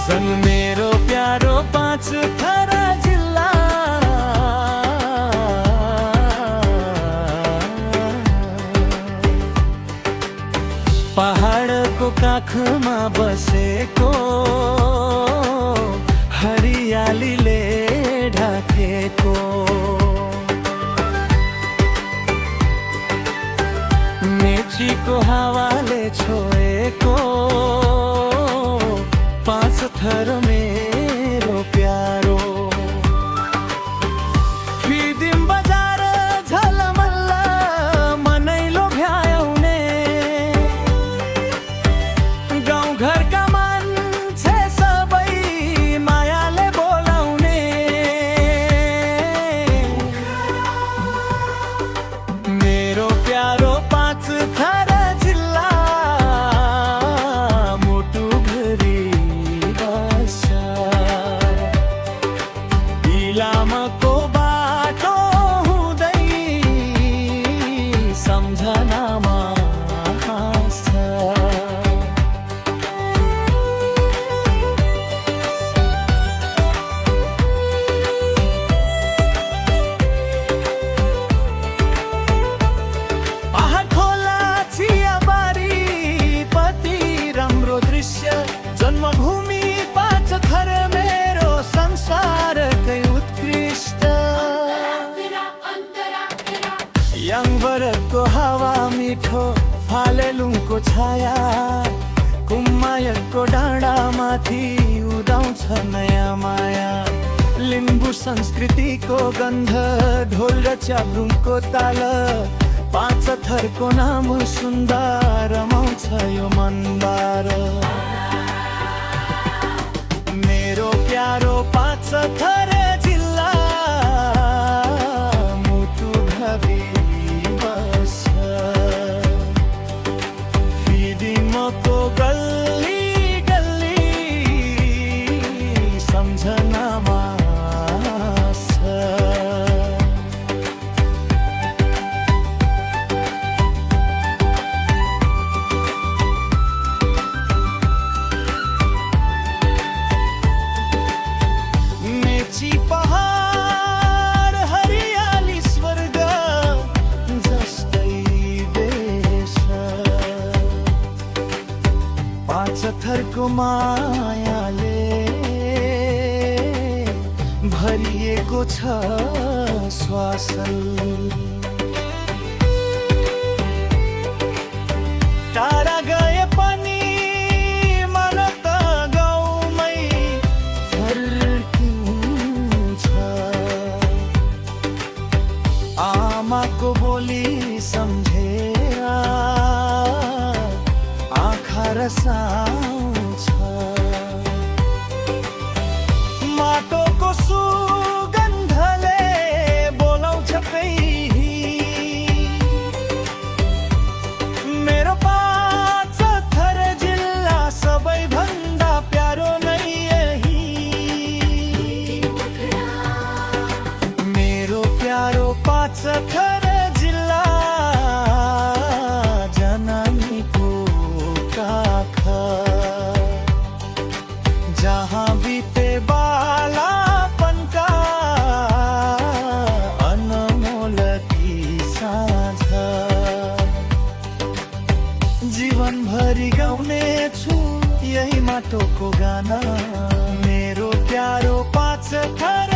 सन मेरो प्यारो पाँच थरा जिल्ला पहाडको काखमा बसेको हरियालीले ढाकेको मेचीको हावाले छोएको पाँच थर मेरो प्यारो फिदिम बजार झलमल्ल मनै लोभ्याउने गाउँघरका मान्छे सबै मायाले बोलाउने मेरो प्यारो पाँच थर जिल्ला मुटुभरि इलामको बाटो हुँदै सम्झनामा हाँस्छ। पहाड खोला चियाबारी पति राम्रो दृश्य जन्मभूमि पाँच थर मेरो संसारकै उत्कृष्ट याङबरको हावा मिठो फालेलुङको छाया कुम्मायको डाँडामाथि उदाउँछ नयाँ माया लिम्बू संस्कृतिको गन्ध ढोल र च्याब्रुङको ताल पाँच थरको नाम सुन्दा रमाउँछ यो मनबार मेरो प्यारो पाँच थर जिल्ला मुटुभरि बस्छ फिदिमको गल्ली गल्ली सम्झनामा हाँस्छ। मेची पहाड हरियाली स्वर्ग जस्तै देश पाँच थरको मायाले भरिएको छ स्वासल टाढा गए पनि मन त गाउँमै फर्किन्छ आमाको बोली सम्झेर आँखा रसाउँछ माटोको सुगन्धले बोलाउँछ मेरो पाँच थर जिल्ला सबैभन्दा प्यारो नै यही मेरो प्यारो पाँच थर जिल्ला जननीको काख जहाँ बिते बालापनका अनमोल ती साँझ जीवनभरि गाउने छु यही माटोको गाना मेरो प्यारो पाँच थर